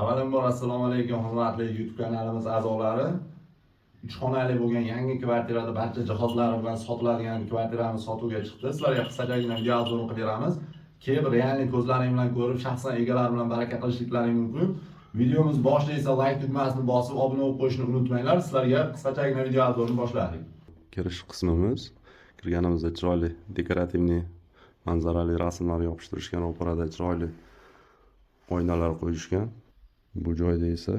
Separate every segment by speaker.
Speaker 1: Avvalambor assalomu alaykum hurmatli YouTube kanalimiz a'zolari. 3 xonali bo'lgan yangi kvartirada barcha jihozlari bilan sotiladigan kvartiramiz sotuvga chiqdi. Sizlarga qisqachagina video obzor qilib beramiz. Kelib realniy ko'zlaring bilan ko'rib, shaxsan egalar bilan baraka qilishliklaring mumkin. Videomiz boshida esa like tugmasini bosib, obuna bo'lib qo'yishni unutmanglar. Sizlarga qisqachagina video obzorini boshladik.
Speaker 2: Kirish qismimiz. Kirganimizda chiroyli dekorativniy manzarali rasmlar yopishtirishgan, ro'parada chiroyli oynalar qo'yishgan. Bu joyda esa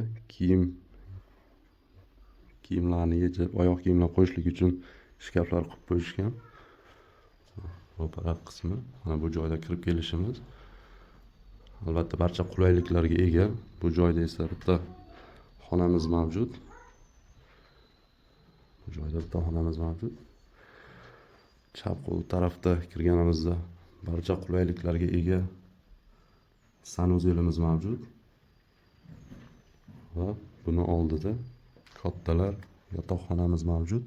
Speaker 2: kiyimlarni yechib, oyoq kiyimlar qo'yishlik uchun shkaflar qilib qo'yishgan. Ro'para qismi. Mana bu joyda kirib kelishimiz. Albatta barcha qulayliklarga ega. Bu joyda esa bitta xonamiz mavjud. Bu joyda bitta xonamiz mavjud. Chap qo'l tarafda kirganimizda barcha qulayliklarga ega sanuzelimiz mavjud. Va buni oldida kattalar yotoqxonamiz mavjud.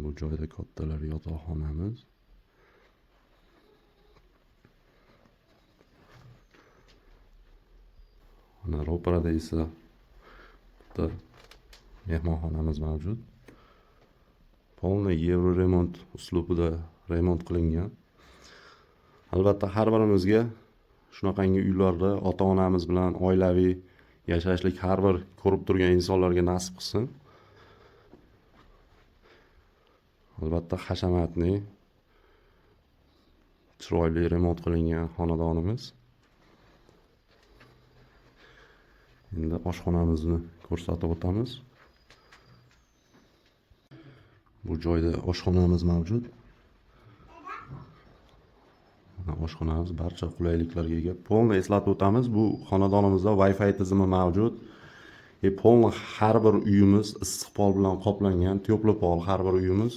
Speaker 2: Bu joyda kattalar yotoqxonamiz. Mana ro'parada esa bitta mehmonxonamiz mavjud. Polniy yevro remont uslubida remont qilingan. Albatta har birimizga shunaqangi uylarda ota-onamiz bilan oilaviy yashashlik har bir ko'rib turgan insonlarga nasib qilsin. Albatta hashamatli, chiroyli remont qilingan xonadonimiz. Endi oshxonamizni ko'rsatib o'tamiz. Bu joyda oshxonamiz mavjud. Oshxonamiz barcha qulayliklarga ega. Polni eslatib o'tamiz, bu xonadonimizda Wi-Fi tizimi mavjud. Polni har bir uyimiz issiqpol bilan qoplangan, teplopol har bir uyimiz.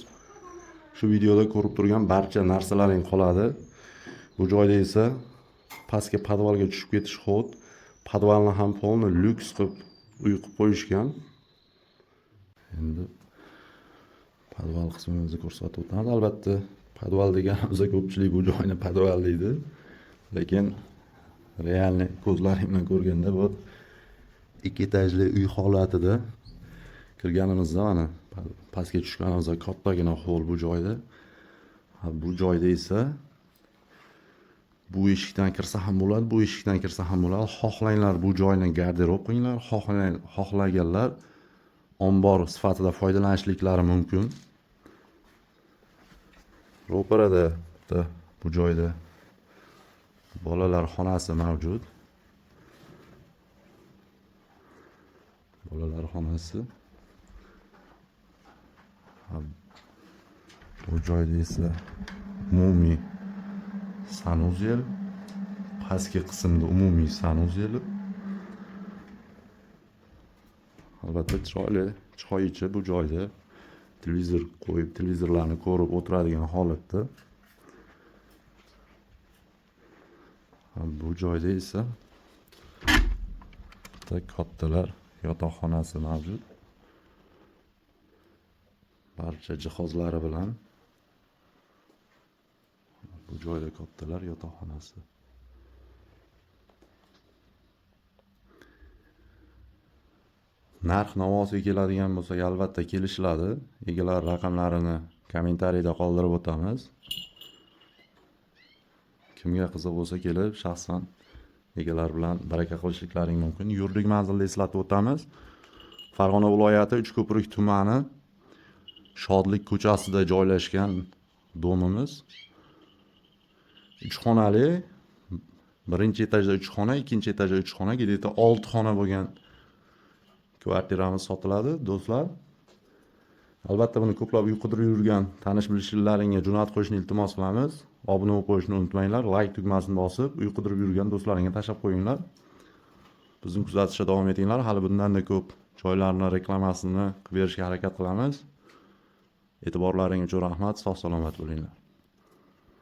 Speaker 2: Shu videoda ko'rib turgan barcha narsalaring qoladi. Bu joyda esa pastga podvalga tushib ketish xod. Podvalni ham polni lyuks qilib uy qilib qo'yishgan. Endi podval qismimizni ko'rsatib o'tamiz. Albatta podval deganimizda ko'pchilik bu joyni podval deydi. Lekin realniy ko'zlaring bilan ko'rganda bu ikki etajli uy holatida kirganimizda mana pastga tushganimizda kattagina hol bu joyda. Bu joyda esa bu eshikdan kirsa ham bo'ladi, bu eshikdan kirsa ham bo'ladi. Xohlanglar bu joyni garderob qilinglar, xohlaganlar ombor sifatida foydalanishliklari mumkin. Ro'parada bu joyda bolalar xonasi mavjud. Bolalar xonasi. Bu joyda esa umumiy sanuzel, pastki qismda umumiy sanuzel. Albatta chiroyli choychi bu joyda televizor qo'yib, televizorlarni ko'rib o'tiradigan holatda. Bu joyda esa kattalar yotoqxonasi mavjud. Barcha jihozlari bilan. Bu joyda kattalar yotoqxonasi. Narx navosi keladigan bo'lsa, albatta kelishiladi. Egalar raqamlarini kommentariyada qoldirib o'tamiz. Kimga qiziq bo'lsa kelib, shaxsan egalar bilan baraka qilishliklaring mumkin. Yurtlik manzilni eslatib o'tamiz. Farg'ona viloyati Uchko'prik tumani Shodlik ko'chasida joylashgan domimiz. 3 xonali, birinchi etajda 3 xona, ikkinchi etajda 3 xona, где-то 6 xona bo'lgan kvartiramiz sotiladi, do'stlar. Albatta buni ko'plab uy qidirib yurgan tanish-bilishliklaringga jo'natib qo'yishni iltimos qilamiz. Obuna bo'lib qo'yishni unutmanglar. Like tugmasini bosib, uy qidirib yurgan do'stlaringga tashlab qo'yinglar. Bizni kuzatishda davom etinglar. Hali bundan-da ko'p joylarni reklamasini qilib berishga harakat qilamiz. E'tiborlaring uchun rahmat. Sog' salomat bo'linglar.